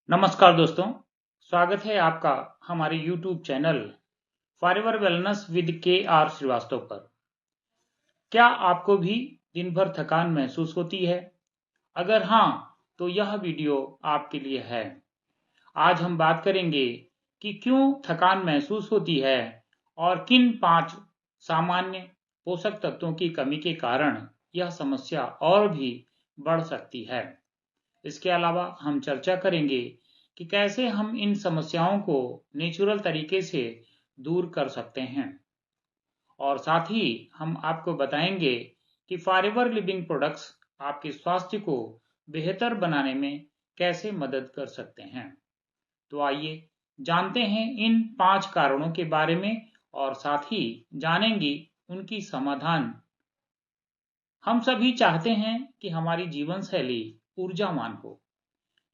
नमस्कार दोस्तों, स्वागत है आपका हमारे YouTube channel forever wellness with के श्रीवास्तव पर। क्या आपको भी दिन भर थकान महसूस होती है? अगर हाँ, तो यह वीडियो आपके लिए है। आज हम बात करेंगे कि क्यों थकान महसूस होती है और किन 5 सामान्य पोषक तत्वों की कमी के कारण यह समस्या और भी बढ़ सकती है। इसके अलावा हम चर्चा करेंगे कि कैसे हम इन समस्याओं को नेचुरल तरीके से दूर कर सकते हैं और साथ ही हम आपको बताएंगे कि फॉरएवर लिविंग प्रोडक्ट्स आपके स्वास्थ्य को बेहतर बनाने में कैसे मदद कर सकते हैं। तो आइए जानते हैं इन 5 कारणों के बारे में और साथ ही जानेंगे उनकी समाधान। हम सभी चाहते हैं कि हमारी जीवन शैली ऊर्जावान हो,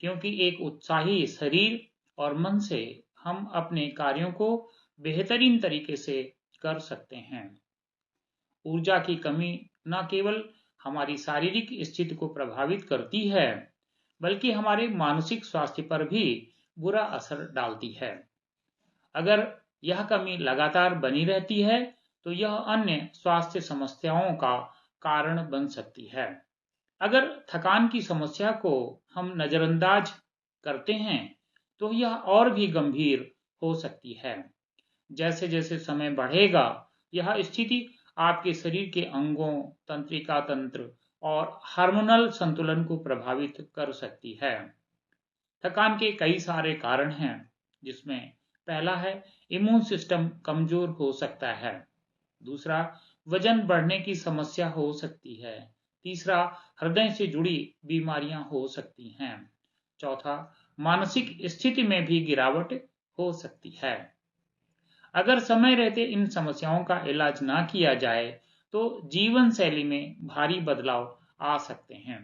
क्योंकि एक उत्साही शरीर और मन से हम अपने कार्यों को बेहतरीन तरीके से कर सकते हैं। ऊर्जा की कमी न केवल हमारी शारीरिक स्थिति को प्रभावित करती है, बल्कि हमारे मानसिक स्वास्थ्य पर भी बुरा असर डालती है। अगर यह कमी लगातार बनी रहती है, तो यह अन्य स्वास्थ्य समस्याओं का कारण बन सकती है। अगर थकान की समस्या को हम नजरअंदाज करते हैं, तो यह और भी गंभीर हो सकती है। जैसे जैसे समय बढ़ेगा, यह स्थिति आपके शरीर के अंगों, तंत्रिका तंत्र और हार्मोनल संतुलन को प्रभावित कर सकती है। थकान के कई सारे कारण हैं, जिसमें पहला है इम्यून सिस्टम कमजोर हो सकता है। दूसरा, वजन बढ़ने की समस्या हो सकती है। तीसरा, हृदय से जुड़ी बीमारियां हो सकती हैं। चौथा, मानसिक स्थिति में भी गिरावट हो सकती है। अगर समय रहते इन समस्याओं का इलाज ना किया जाए, तो जीवन शैली में भारी बदलाव आ सकते हैं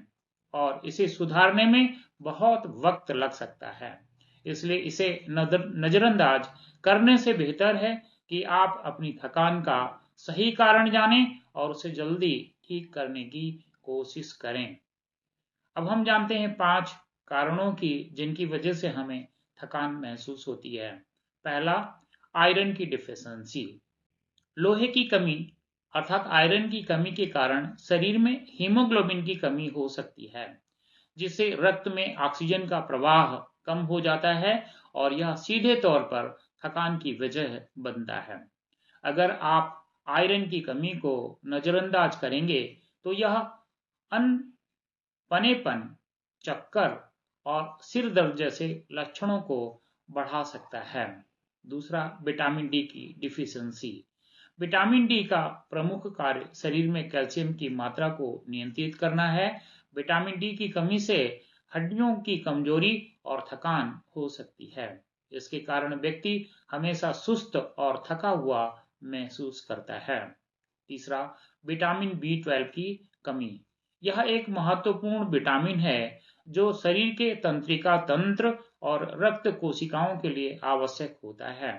और इसे सुधारने में बहुत वक्त लग सकता है। इसलिए इसे नजरअंदाज करने से बेहतर है कि आप अपनी थकान का सही कारण जानें और उसे जल्दी ठीक करने की कोशिश करें। अब हम जानते हैं 5 कारणों की जिनकी वजह से हमें थकान महसूस होती है। पहला, आयरन की डिफिशियंसी। लोहे की कमी अर्थात आयरन की कमी के कारण शरीर में हीमोग्लोबिन की कमी हो सकती है, जिससे रक्त में ऑक्सीजन का प्रवाह कम हो जाता है और यह सीधे तौर पर थकान की वजह बनता है। अगर आप आयरन की कमी को नजरअंदाज करेंगे, तो यह अनपनेपन, चक्कर और सिर दर्द जैसे लक्षणों को बढ़ा सकता है। दूसरा, विटामिन डी की डिफिशियंसी। विटामिन डी का प्रमुख कार्य शरीर में कैल्शियम की मात्रा को नियंत्रित करना है। विटामिन डी की कमी से हड्डियों की कमजोरी और थकान हो सकती है। इसके कारण व्यक्ति हमेशा सुस्त और थका हुआ महसूस करता है। तीसरा, विटामिन बी 12 की कमी। यह एक महत्वपूर्ण विटामिन है जो शरीर के तंत्रिका तंत्र और रक्त कोशिकाओं के लिए आवश्यक होता है।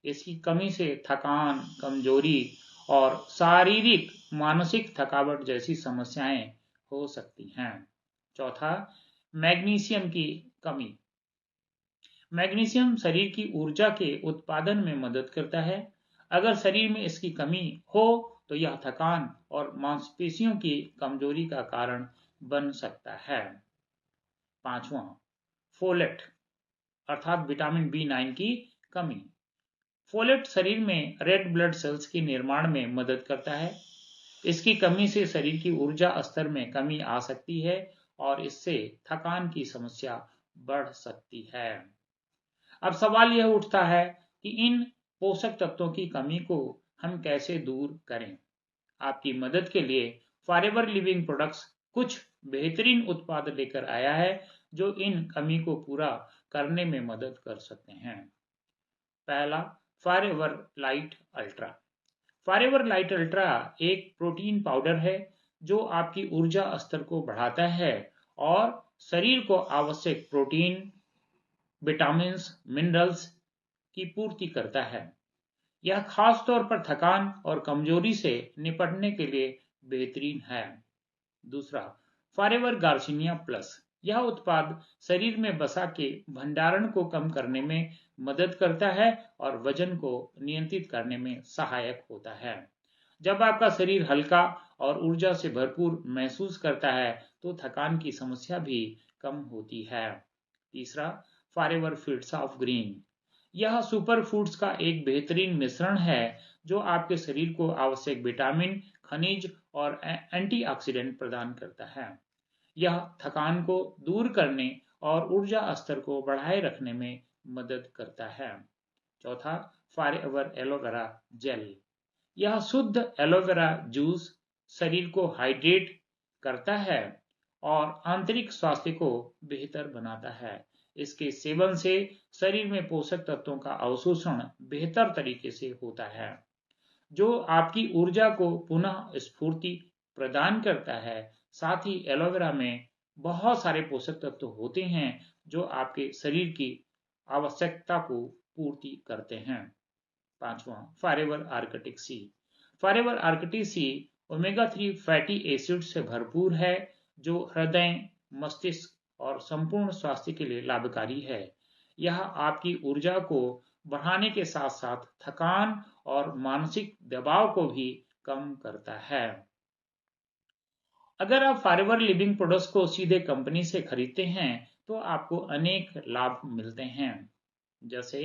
इसकी कमी से थकान, कमजोरी और शारीरिक मानसिक थकावट जैसी समस्याएं हो सकती हैं। चौथा, मैग्नीशियम की कमी। मैग्नीशियम शरीर की ऊर्जा के उत्पादन में मदद करता है। अगर शरीर में इसकी कमी हो, तो यह थकान और मांसपेशियों की कमजोरी का कारण बन सकता है। पांचवा, फोलेट अर्थात विटामिन बी 9 की कमी। फोलेट शरीर में रेड ब्लड सेल्स के निर्माण में मदद करता है। इसकी कमी से शरीर की ऊर्जा स्तर में कमी आ सकती है और इससे थकान की समस्या बढ़ सकती है। अब सवाल यह उठता है कि इन पोषक तत्वों की कमी को हम कैसे दूर करें। आपकी मदद के लिए फॉरएवर लिविंग प्रोडक्ट्स कुछ बेहतरीन उत्पाद लेकर आया है जो इन कमी को पूरा करने में मदद कर सकते हैं। पहला, forever light ultra. Forever light ultra एक प्रोटीन पाउडर है जो आपकी ऊर्जा स्तर को बढ़ाता है और शरीर को आवश्यक प्रोटीन, विटामिन, मिनरल्स की पूर्ति करता है। यह खास तौर पर थकान और कमजोरी से निपटने के लिए बेहतरीन है। दूसरा, फॉरएवर गार्सिनिया प्लस। यह उत्पाद शरीर में वसा के भंडारण को कम करने में मदद करता है और वजन को नियंत्रित करने में सहायक होता है। जब आपका शरीर हल्का और ऊर्जा से भरपूर महसूस करता है तो थकान की समस्या भी कम होती है। तीसरा, फॉरएवर फीड्स ऑफ ग्रीन। यह सुपर फूड्स का एक बेहतरीन मिश्रण है जो आपके शरीर को आवश्यक विटामिन, खनिज और एंटीऑक्सीडेंट प्रदान करता है। यह थकान को दूर करने और ऊर्जा स्तर को बढ़ाए रखने में मदद करता है। चौथा, फॉरएवर एलोवेरा जेल। यह शुद्ध एलोवेरा जूस शरीर को हाइड्रेट करता है और आंतरिक स्वास्थ्य को बेहतर बनाता है। इसके सेवन से शरीर में पोषक तत्वों का अवशोषण बेहतर तरीके से होता है, जो आपकी ऊर्जा को पुनः स्फूर्ति प्रदान करता है। साथ ही एलोवेरा में बहुत सारे पोषक तत्व होते हैं जो आपके शरीर की आवश्यकता को पूर्ति करते हैं। पांचवा, फॉरएवर आर्कटिक सी। फॉरएवर आर्कटिक सी ओमेगा 3 फैटी एसिड से भरपूर है जो हृदय, मस्तिष्क और संपूर्ण स्वास्थ्य के लिए लाभकारी है। यह आपकी ऊर्जा को बढ़ाने के साथ साथ थकान और मानसिक दबाव को भी कम करता है। अगर आप फॉरएवर लिविंग प्रोडक्ट्स को सीधे कंपनी से खरीदते हैं तो आपको अनेक लाभ मिलते हैं, जैसे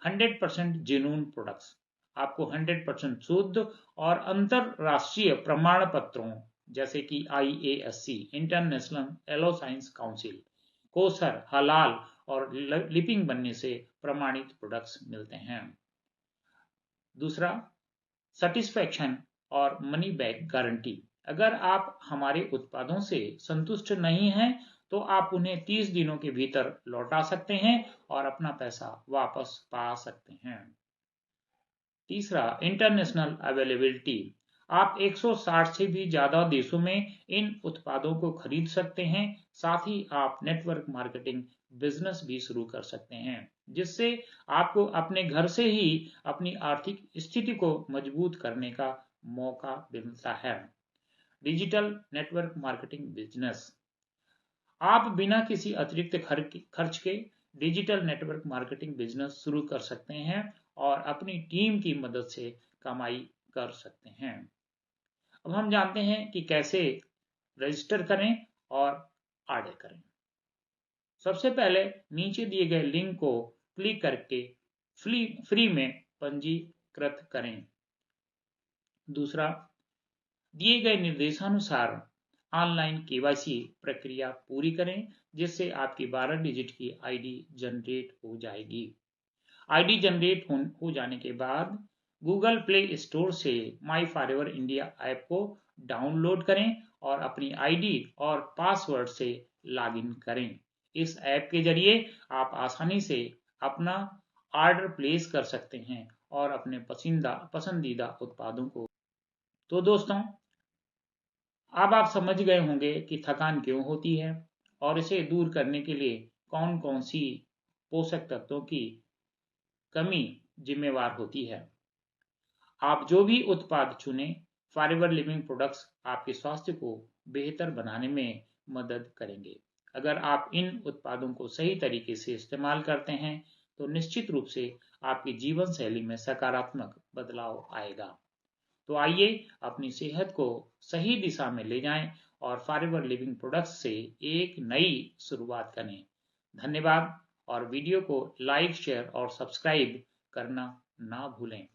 100% जेन्युइन प्रोडक्ट्स। आपको 100% शुद्ध और अंतरराष्ट्रीय प्रमाण पत्रों जैसे कि IASC international aloe science council, kosher, हलाल और लिपिंग बनने से प्रमाणित प्रोडक्ट्स मिलते हैं। दूसरा, सेटिस्फैक्शन और मनी बैक गारंटी। अगर आप हमारे उत्पादों से संतुष्ट नहीं हैं तो आप उन्हें 30 दिनों के भीतर लौटा सकते हैं और अपना पैसा वापस पा सकते हैं। तीसरा, इंटरनेशनल अवेलेबिलिटी। आप 160 से भी ज्यादा देशों में इन उत्पादों को खरीद सकते हैं। साथ ही आप नेटवर्क मार्केटिंग बिजनेस भी शुरू कर सकते हैं, जिससे आपको अपने घर से ही अपनी आर्थिक स्थिति को मजबूत करने का मौका मिलता है। Digital network marketing business. आप बिना किसी अतिरिक्त खर्च के डिजिटल नेटवर्क मार्केटिंग बिजनेस शुरू कर सकते हैं और अपनी टीम की मदद से कमाई कर सकते हैं। अब हम जानते हैं कि कैसे रजिस्टर करें और ऑर्डर करें। सबसे पहले नीचे दिए गए लिंक को क्लिक करके फ्री में पंजीकृत करें। दूसरा, दिए गए निर्देशानुसार ऑनलाइन KYC प्रक्रिया पूरी करें, जिससे आपकी 12 डिजिट की ID जनरेट हो जाएगी। ID जनरेट हो जाने के बाद गूगल प्ले स्टोर से माई फॉरएवर इंडिया ऐप को डाउनलोड करें और अपनी ID और पासवर्ड से लॉगिन करें। इस ऐप के जरिए आप आसानी से अपना ऑर्डर प्लेस कर सकते हैं और अपने पसंदीदा उत्पादों को। तो दोस्तों, अब आप समझ गए होंगे कि थकान क्यों होती है और इसे दूर करने के लिए कौन कौन सी पोषक तत्वों की कमी जिम्मेवार होती है। आप जो भी उत्पाद चुनें, फॉरएवर लिविंग प्रोडक्ट्स आपके स्वास्थ्य को बेहतर बनाने में मदद करेंगे। अगर आप इन उत्पादों को सही तरीके से इस्तेमाल करते हैं तो निश्चित रूप से आपकी जीवन शैली में सकारात्मक बदलाव आएगा। तो आइए अपनी सेहत को सही दिशा में ले जाएं और फॉरएवर लिविंग प्रोडक्ट्स से एक नई शुरुआत करें। धन्यवाद और वीडियो को लाइक, शेयर और सब्सक्राइब करना ना भूलें।